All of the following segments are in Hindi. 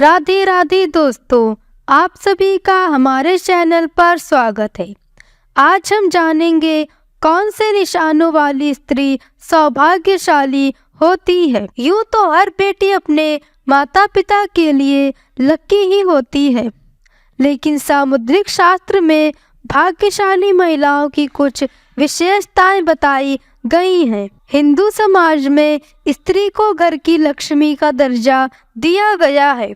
राधे राधे दोस्तों, आप सभी का हमारे चैनल पर स्वागत है। आज हम जानेंगे कौन से निशानों वाली स्त्री सौभाग्यशाली होती है। यूं तो हर बेटी अपने माता पिता के लिए लकी ही होती है, लेकिन सामुद्रिक शास्त्र में भाग्यशाली महिलाओं की कुछ विशेषताएं बताई गई हैं। हिंदू समाज में स्त्री को घर की लक्ष्मी का दर्जा दिया गया है।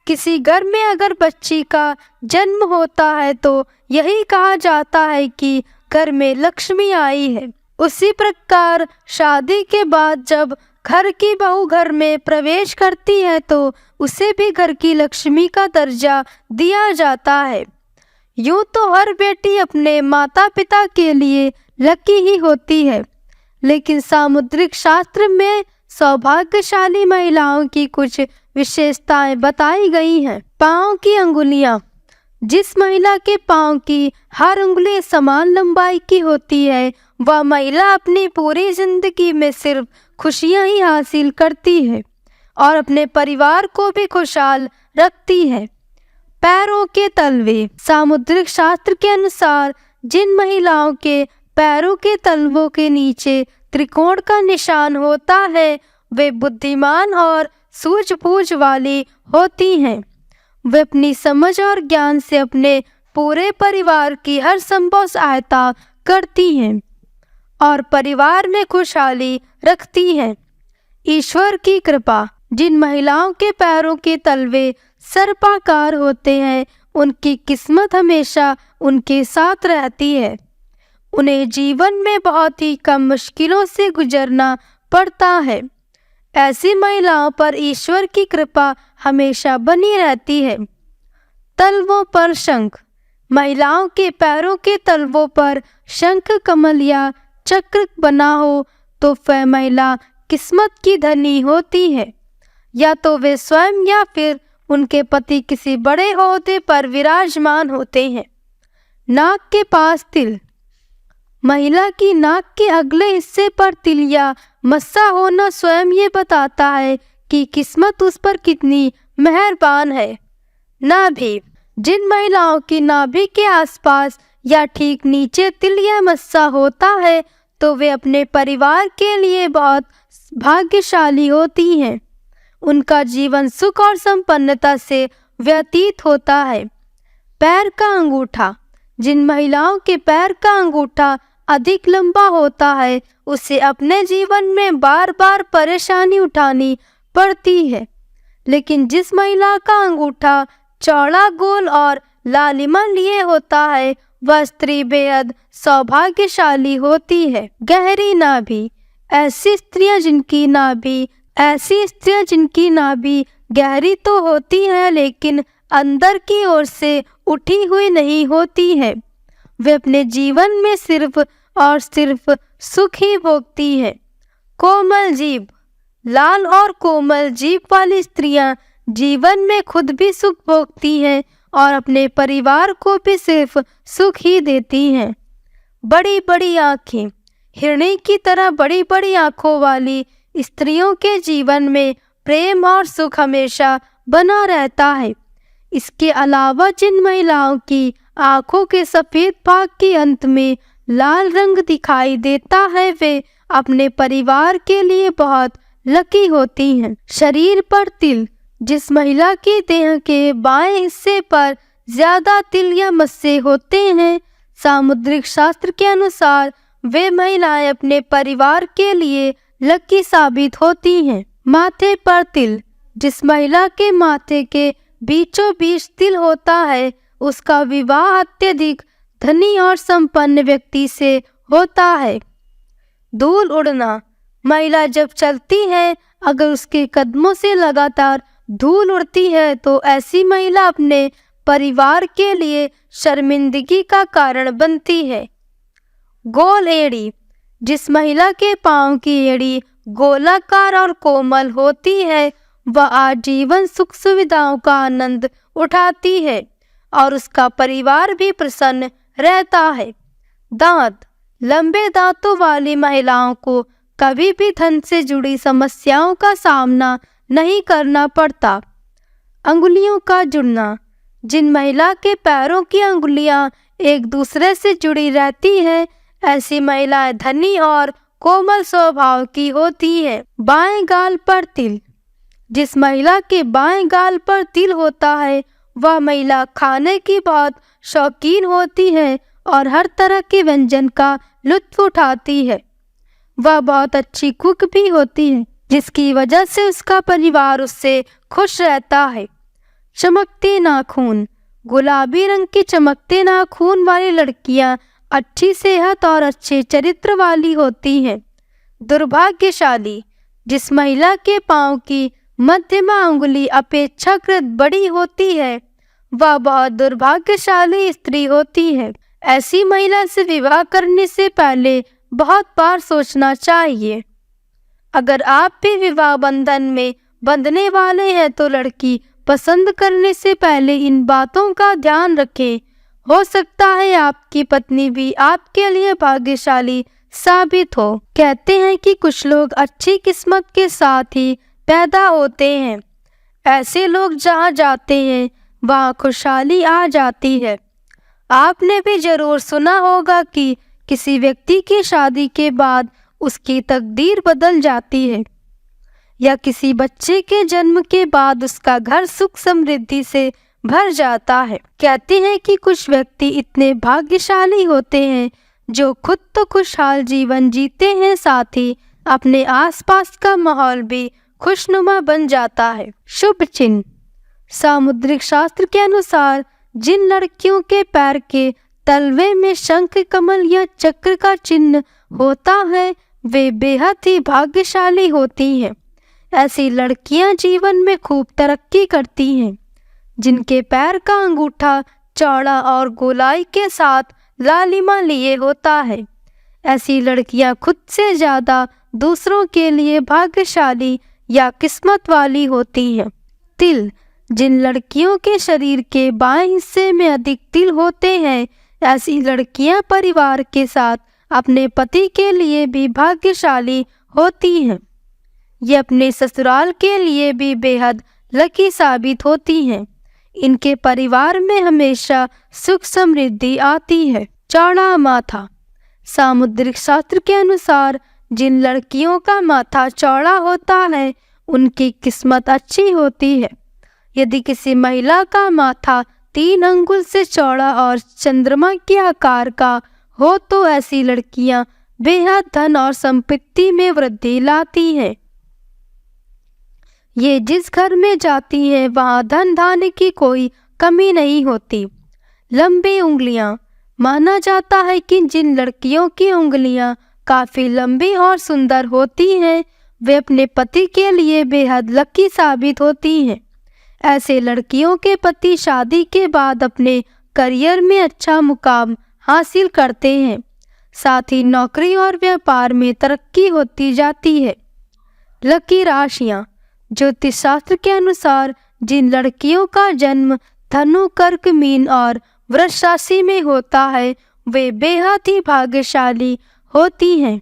किसी घर में अगर बच्ची का जन्म होता है तो यही कहा जाता है कि घर में लक्ष्मी आई है। उसी प्रकार शादी के बाद जब घर की बहू घर में प्रवेश करती है तो उसे भी घर की लक्ष्मी का दर्जा दिया जाता है। यूं तो हर बेटी अपने माता पिता के लिए लकी ही होती है, लेकिन सामुद्रिक शास्त्र में सौभाग्यशाली महिलाओं की कुछ विशेषताएं बताई गई हैं। पाँव की अंगुलियां। जिस महिला के पाँव की हर उंगली समान लंबाई की होती है, वह महिला अपनी पूरी जिंदगी में सिर्फ खुशियां ही हासिल करती है और अपने परिवार को भी खुशहाल रखती है। पैरों के तलवे। सामुद्रिक शास्त्र के अनुसार जिन महिलाओं के पैरों के तलवों के नीचे त्रिकोण का निशान होता है, वे बुद्धिमान और सूझबूझ वाली होती हैं। वे अपनी समझ और ज्ञान से अपने पूरे परिवार की हर संभव सहायता करती हैं और परिवार में खुशहाली रखती हैं। ईश्वर की कृपा। जिन महिलाओं के पैरों के तलवे सर्पाकार होते हैं, उनकी किस्मत हमेशा उनके साथ रहती है। उन्हें जीवन में बहुत ही कम मुश्किलों से गुजरना पड़ता है। ऐसी महिलाओं पर ईश्वर की कृपा हमेशा बनी रहती है। तलवों पर शंख। महिलाओं के पैरों के तलवों पर शंख, कमल या चक्र बना हो तो वह महिला किस्मत की धनी होती है। या तो वे स्वयं या फिर उनके पति किसी बड़े ओहदे पर विराजमान होते हैं। नाक के पास तिल। महिला की नाक के अगले हिस्से पर तिल या मस्सा होना स्वयं ये बताता है कि किस्मत उस पर कितनी मेहरबान है। नाभि। जिन महिलाओं की नाभि के आसपास या ठीक नीचे तिल या मस्सा होता है तो वे अपने परिवार के लिए बहुत भाग्यशाली होती हैं। उनका जीवन सुख और संपन्नता से व्यतीत होता है। पैर का अंगूठा। जिन महिलाओं के पैर का अंगूठा अधिक लंबा होता है, उसे अपने जीवन में बार बार परेशानी उठानी पड़ती है, लेकिन जिस महिला का अंगूठा चौड़ा, गोल और लालिमा लिए होता है, वह स्त्री बेहद सौभाग्यशाली होती है। गहरी नाभि। ऐसी स्त्रियां जिनकी नाभि गहरी तो होती है, लेकिन अंदर की ओर से उठी हुई नहीं होती है। वे अपने जीवन में सिर्फ और सिर्फ सुख ही भोगती है। कोमल जीभ। लाल और कोमल जीभ वाली स्त्रियां जीवन में खुद भी सुख भोगती हैं और अपने परिवार को भी सिर्फ सुख ही देती हैं। बड़ी बड़ी आँखें। हिरणी की तरह बड़ी बड़ी आँखों वाली स्त्रियों के जीवन में प्रेम और सुख हमेशा बना रहता है। इसके अलावा जिन महिलाओं की आँखों के सफ़ेद भाग के अंत में लाल रंग दिखाई देता है, वे अपने परिवार के लिए बहुत लकी होती हैं। शरीर पर तिल। जिस महिला के देह के बाएं हिस्से पर ज्यादा तिल या मस्से होते हैं, सामुद्रिक शास्त्र के अनुसार वे महिलाएं अपने परिवार के लिए लकी साबित होती हैं। माथे पर तिल। जिस महिला के माथे के बीचों बीच तिल होता है, उसका विवाह अत्यधिक धनी और संपन्न व्यक्ति से होता है। धूल उड़ना। महिला जब चलती है, अगर उसके कदमों से लगातार धूल उड़ती है तो ऐसी महिला अपने परिवार के लिए शर्मिंदगी का कारण बनती है। गोल एड़ी। जिस महिला के पांव की एड़ी गोलाकार और कोमल होती है, वह आजीवन सुख सुविधाओं का आनंद उठाती है और उसका परिवार भी प्रसन्न रहता है। दांत। लंबे दांतों वाली महिलाओं को कभी भी धन से जुड़ी समस्याओं का सामना नहीं करना पड़ता। अंगुलियों का जुड़ना। जिन महिला के पैरों की अंगुलियां एक दूसरे से जुड़ी रहती हैं, ऐसी महिलाएं धनी और कोमल स्वभाव की होती है। बाएं गाल पर तिल। जिस महिला के बाएं गाल पर तिल होता है, वह महिला खाने की बहुत शौकीन होती है और हर तरह के व्यंजन का लुत्फ उठाती है। वह बहुत अच्छी कुक भी होती है, जिसकी वजह से उसका परिवार उससे खुश रहता है। चमकते नाखून। गुलाबी रंग के चमकते नाखून वाली लड़कियां अच्छी सेहत और अच्छे चरित्र वाली होती हैं। दुर्भाग्यशाली। जिस महिला के पांव की मध्यमा अंगुली अपेक्षाकृत बड़ी होती है, वह बहुत दुर्भाग्यशाली स्त्री होती है। ऐसी महिला से विवाह करने से पहले बहुत बार सोचना चाहिए। अगर आप भी विवाह बंधन में बंधने वाले हैं तो लड़की पसंद करने से पहले इन बातों का ध्यान रखें। हो सकता है आपकी पत्नी भी आपके लिए भाग्यशाली साबित हो। कहते हैं कि कुछ लोग अच्छी किस्मत के साथ ही पैदा होते हैं। ऐसे लोग जहाँ जाते हैं वहाँ खुशहाली आ जाती है। आपने भी जरूर सुना होगा कि किसी व्यक्ति की शादी के बाद उसकी तकदीर बदल जाती है, या किसी बच्चे के जन्म के बाद उसका घर सुख समृद्धि से भर जाता है। कहते हैं कि कुछ व्यक्ति इतने भाग्यशाली होते हैं जो खुद तो खुशहाल जीवन जीते हैं, साथ ही अपने आसपास का माहौल भी खुशनुमा बन जाता है। शुभ चिन्ह। सामुद्रिक शास्त्र के अनुसार जिन लड़कियों के पैर के तलवे में शंख, कमल या चक्र का चिन्ह होता है, वे बेहद ही भाग्यशाली होती हैं। ऐसी लड़कियां जीवन में खूब तरक्की करती हैं। जिनके पैर का अंगूठा चौड़ा और गोलाई के साथ लालिमा लिए होता है, ऐसी लड़कियां खुद से ज़्यादा दूसरों के लिए भाग्यशाली या किस्मत वाली होती हैं। तिल। जिन लड़कियों के शरीर के बाएं हिस्से में अधिक तिल होते हैं, ऐसी लड़कियां परिवार के साथ अपने पति के लिए भी भाग्यशाली होती हैं। ये अपने ससुराल के लिए भी बेहद लकी साबित होती हैं। इनके परिवार में हमेशा सुख समृद्धि आती है। चौड़ा माथा। सामुद्रिक शास्त्र के अनुसार जिन लड़कियों का माथा चौड़ा होता है, उनकी किस्मत अच्छी होती है। यदि किसी महिला का माथा 3 अंगुल से चौड़ा और चंद्रमा के आकार का हो तो ऐसी लड़कियां बेहद धन और संपत्ति में वृद्धि लाती हैं। ये जिस घर में जाती है वहाँ धन धान्य की कोई कमी नहीं होती। लंबी उंगलियां। माना जाता है कि जिन लड़कियों की उंगलियां काफ़ी लंबी और सुंदर होती हैं, वे अपने पति के लिए बेहद लकी साबित होती हैं। ऐसे लड़कियों के पति शादी के बाद अपने करियर में अच्छा मुकाम हासिल करते हैं, साथ ही नौकरी और व्यापार में तरक्की होती जाती है। लकी राशियाँ। ज्योतिष शास्त्र के अनुसार जिन लड़कियों का जन्म धनु, कर्क, मीन और वृष राशि में होता है, वे बेहद ही भाग्यशाली होती हैं।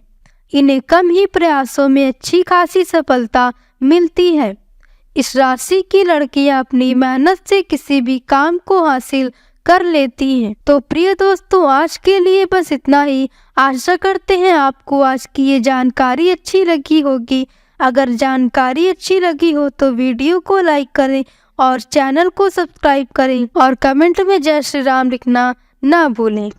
इन्हें कम ही प्रयासों में अच्छी खासी सफलता मिलती है। इस राशि की लड़कियां अपनी मेहनत से किसी भी काम को हासिल कर लेती हैं। तो प्रिय दोस्तों, आज के लिए बस इतना ही। आशा करते हैं आपको आज की ये जानकारी अच्छी लगी होगी। अगर जानकारी अच्छी लगी हो तो वीडियो को लाइक करें और चैनल को सब्सक्राइब करें और कमेंट में जय श्री राम लिखना ना भूलें।